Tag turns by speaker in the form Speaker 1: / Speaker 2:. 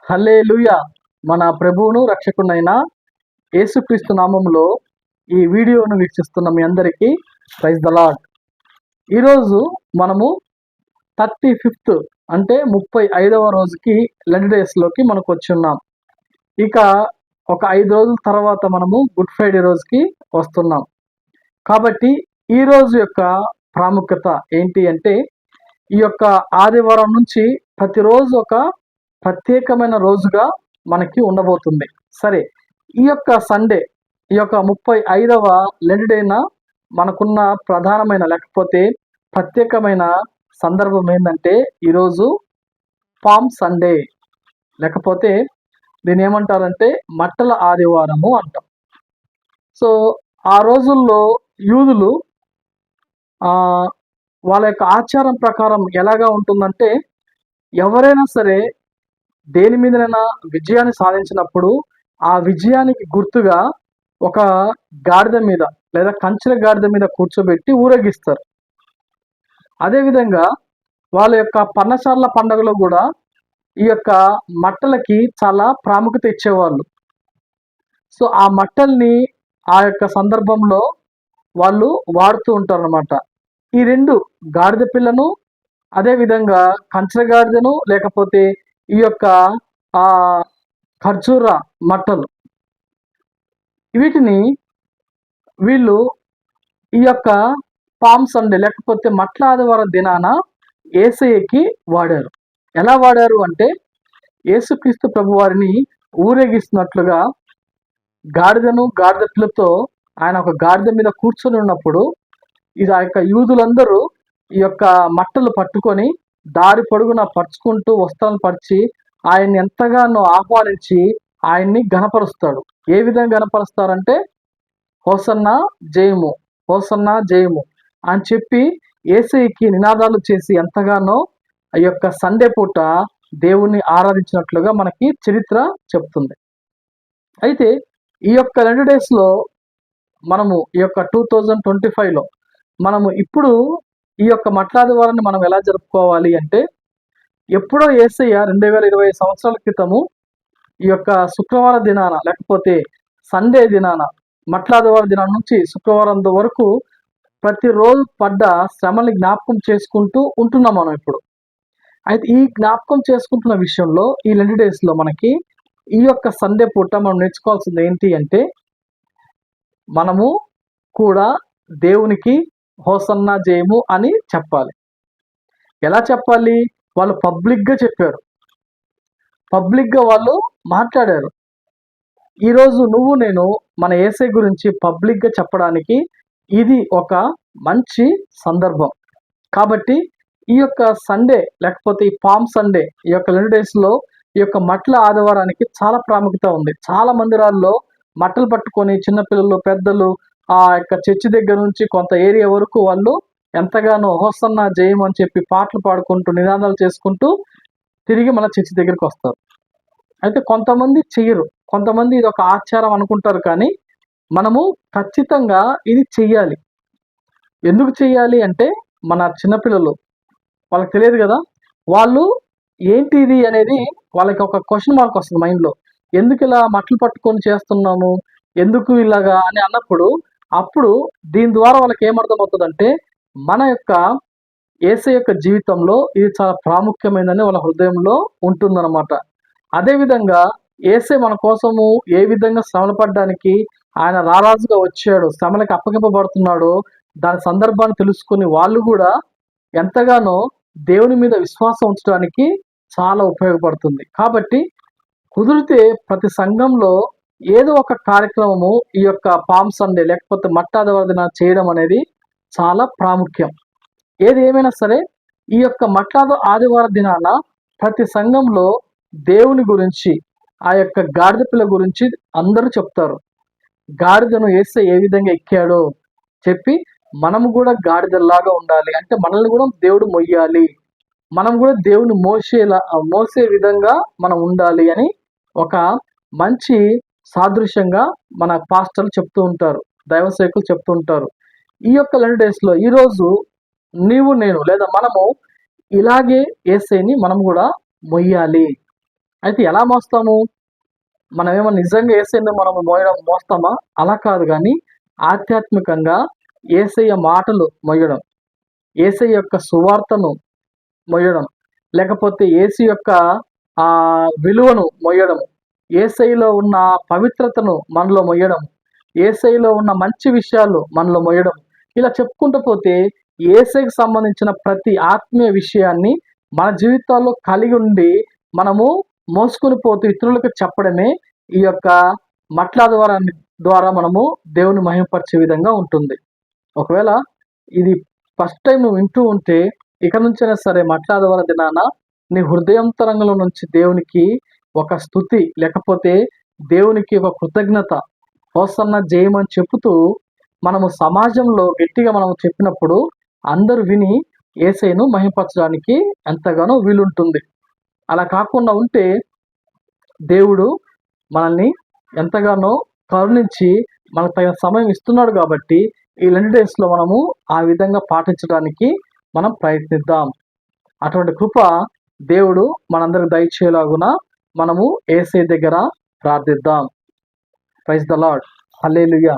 Speaker 1: హల్లెలూయా. మన ప్రభువును రక్షకునైన యేసుక్రీస్తు నామములో ఈ వీడియోను వీక్షిస్తున్న మీ అందరికీ ప్రైజ్ ద లార్డ్. ఈరోజు మనము 35th అంటే 35వ రోజుకి లెంట్ డేస్లోకి మనకు వచ్చి ఉన్నాం. ఇక ఒక 5 రోజుల తర్వాత మనము గుడ్ ఫ్రైడే రోజుకి వస్తున్నాం. కాబట్టి ఈ రోజు యొక్క ప్రాముఖ్యత ఏంటి అంటే, ఈ యొక్క ఆదివారం నుంచి ప్రతిరోజు ఒక ప్రత్యేకమైన రోజుగా మనకి ఉండబోతుంది. సరే, ఈ యొక్క సండే, ఈ యొక్క 35వ లెంట్ డేన మనకున్న ప్రధానమైన లేకపోతే ప్రత్యేకమైన సందర్భం ఏంటంటే, ఈరోజు పామ్ సండే, లేకపోతే దీన్ని ఏమంటారంటే మట్టల ఆదివారము అంటాం. సో ఆ రోజుల్లో యూదులు వాళ్ళ యొక్క ఆచారం ప్రకారం ఎలాగా ఉంటుందంటే, ఎవరైనా సరే దేని మీదనైనా విజయాన్ని సాధించినప్పుడు ఆ విజయానికి గుర్తుగా ఒక గాడిద మీద లేదా కంచెల గాడిద మీద కూర్చోబెట్టి ఊరేగిస్తారు. అదేవిధంగా వాళ్ళ యొక్క పర్ణశాలల పండుగలో కూడా ఈ యొక్క మట్టలకి చాలా ప్రాముఖ్యత ఇచ్చేవాళ్ళు. సో ఆ మట్టల్ని ఆ యొక్క సందర్భంలో వాళ్ళు వాడుతూ ఉంటారు అన్నమాట. ఈ రెండు, గాడిద పిల్లను, అదేవిధంగా కంచెల గాడిదను, లేకపోతే ఈ యొక్క ఖర్జూర మట్టలు, వీటిని వీళ్ళు ఈ యొక్క పామ్ సండే లేకపోతే మట్ల ఆదివారం దినాన యేసయ్యకి వాడారు. ఎలా వాడారు అంటే, యేసుక్రీస్తు ప్రభు వారిని ఊరేగిస్తున్నట్లుగా గాడిదను గాడిద పిల్లతో ఆయన ఒక గాడిద మీద కూర్చొని ఉన్నప్పుడు ఇది ఆ యొక్క యూదులందరూ ఈ యొక్క మట్టలు పట్టుకొని దారి పొడుగున పరుచుకుంటూ వస్త్రాలను పరిచి ఆయన్ని ఎంతగానో ఆహ్వానించి ఆయన్ని గణపరుస్తాడు. ఏ విధంగా గణపరుస్తారంటే, హోసన్నా జయము, హోసన్నా జయము అని చెప్పి యేసయ్యకి నినాదాలు చేసి ఎంతగానో ఆ యొక్క సండే పూట దేవుణ్ణి ఆరాధించినట్లుగా మనకి చరిత్ర చెప్తుంది. అయితే ఈ యొక్క 2 డేస్లో మనము ఈ యొక్క 2025లో మనము ఇప్పుడు ఈ యొక్క మట్లాదివారాన్ని మనం ఎలా జరుపుకోవాలి అంటే, ఎప్పుడో యేసయ్య 2020 సంవత్సరాల క్రితము ఈ యొక్క శుక్రవారం దినాన లేకపోతే సండే దినాన, మట్లాదివారం దినం నుంచి శుక్రవారం వరకు ప్రతిరోజు పడ్డ శ్రమని జ్ఞాపకం చేసుకుంటూ ఉంటున్నాం మనం ఇప్పుడు. అయితే ఈ జ్ఞాపకం చేసుకుంటున్న విషయంలో ఈ లెంట్ డేస్లో మనకి ఈ యొక్క సండే పూట మనం నేర్చుకోవాల్సింది ఏంటి అంటే, మనము కూడా దేవునికి హోసన్నా జయము అని చెప్పాలి. ఎలా చెప్పాలి? వాళ్ళు పబ్లిక్గా చెప్పారు, పబ్లిక్గా వాళ్ళు మాట్లాడారు. ఈరోజు నువ్వు నేను మన యేసయ్య గురించి పబ్లిక్గా చెప్పడానికి ఇది ఒక మంచి సందర్భం. కాబట్టి ఈ యొక్క సండే లేకపోతే ఈ పామ్ సండే, ఈ యొక్క 2 డేస్లో ఈ యొక్క మట్ల ఆదివారానికి చాలా ప్రాముఖ్యత ఉంది. చాలా మందిరాల్లో మట్టలు పట్టుకొని చిన్నపిల్లలు, పెద్దలు ఆ యొక్క చర్చి దగ్గర నుంచి కొంత ఏరియా వరకు వాళ్ళు ఎంతగానో హోసన్నా జయం అని చెప్పి పాటలు పాడుకుంటూ నినాదాలు చేసుకుంటూ తిరిగి మన చర్చి దగ్గరికి వస్తారు. అయితే కొంతమంది చెయ్యరు, కొంతమంది ఇది ఒక ఆచారం అనుకుంటారు. కానీ మనము ఖచ్చితంగా ఇది చెయ్యాలి. ఎందుకు చెయ్యాలి అంటే, మన చిన్నపిల్లలు, వాళ్ళకి తెలియదు కదా, వాళ్ళు ఏంటి ఇది అనేది వాళ్ళకి ఒక క్వశ్చన్ మార్క్ వస్తుంది మైండ్లో. ఎందుకు ఇలా మట్టలు పట్టుకొని చేస్తున్నాము, ఎందుకు ఇలాగా అని అన్నప్పుడు, అప్పుడు దీని ద్వారా వాళ్ళకి ఏమర్థమవుతుందంటే, మన యొక్క యేసయ్య యొక్క జీవితంలో ఇది చాలా ప్రాముఖ్యమైనదని వాళ్ళ హృదయంలో ఉంటుందన్నమాట. అదేవిధంగా యేసయ్య మన కోసము ఏ విధంగా శ్రమలు పడడానికి ఆయన రారాజుగా వచ్చాడు, శ్రమలకు అప్పగింపబడుతున్నాడో దాని సందర్భాన్ని తెలుసుకుని వాళ్ళు కూడా ఎంతగానో దేవుని మీద విశ్వాసం ఉంచడానికి చాలా ఉపయోగపడుతుంది. కాబట్టి కుదిరితే ప్రతి సంఘంలో ఏదో ఒక కార్యక్రమము ఈ యొక్క పామ్ సండే లేకపోతే మట్టాదివారం చేయడం అనేది చాలా ప్రాముఖ్యం. ఏది ఏమైనా సరే ఈ యొక్క ఆదివారం దినాన ప్రతి సంఘంలో దేవుని గురించి, ఆ యొక్క గాడిద పిల్ల గురించి అందరూ చెప్తారు. గాడిదను యేసయ్య ఏ విధంగా ఎక్కాడో చెప్పి మనము కూడా గాడిదల్లాగా ఉండాలి అంటే, మనల్ని కూడా దేవుడు మొయ్యాలి, మనం కూడా దేవుని మోసే విధంగా మనం ఉండాలి అని ఒక మంచి సాదృశ్యంగా మన పాస్టర్లు చెప్తూ ఉంటారు, దైవ సేవకులు చెప్తూ ఉంటారు. ఈ యొక్క 2 డేస్లో ఈరోజు నీవు నేను లేదా మనము ఇలాగే యేసయ్యని మనం కూడా మొయ్యాలి. అయితే ఎలా మోస్తాము? మనమేమో నిజంగా యేసయ్యని మనం మోస్తామా? అలా కాదు గానీ, ఆధ్యాత్మికంగా యేసయ్య మాటలు మొయ్యడం, యేసయ్య యొక్క సువార్తను మొయ్యడం, లేకపోతే యేసు యొక్క విలువను మొయ్యడం, యేసయ్యలో ఉన్న పవిత్రతను మనలో మొయ్యడం, యేసయ్యలో ఉన్న మంచి విషయాలు మనలో మొయ్యడం. ఇలా చెప్పుకుంటూ పోతే యేసయ్యకి సంబంధించిన ప్రతి ఆత్మీయ విషయాన్ని మన జీవితాల్లో కలిగి ఉండి మనము మోసుకొని పోతూ ఇతరులకు చెప్పడమే ఈ యొక్క ద్వారా మనము దేవుని మహిమపరిచే విధంగా ఉంటుంది. ఒకవేళ ఇది ఫస్ట్ టైం నువ్వు వింటూ ఉంటే ఇక నుంచైనా సరే మట్లాదవర దినాన నీ హృదయాంతరంగంలో నుంచి దేవునికి ఒక స్తుతి, లేకపోతే దేవునికి ఒక కృతజ్ఞత, హోసన్న జయమని చెప్పుతూ మనము సమాజంలో గట్టిగా మనం చెప్పినప్పుడు అందరూ విని యేసయ్యను మహిమపరచడానికి ఎంతగానో వీలుంటుంది. అలా కాకుండా ఉంటే దేవుడు మనల్ని ఎంతగానో కరుణించి మనకు తగిన సమయం ఇస్తున్నాడు కాబట్టి ఈ లెంట్ డేస్‌లో మనము ఆ విధంగా పాటించడానికి మనం ప్రయత్నిద్దాం. అటువంటి కృప దేవుడు మనందరికి దయచేయలాగున మనము యేసయ్య దగ్గర ప్రార్థిద్దాం. Praise the lord. హల్లెలూయా.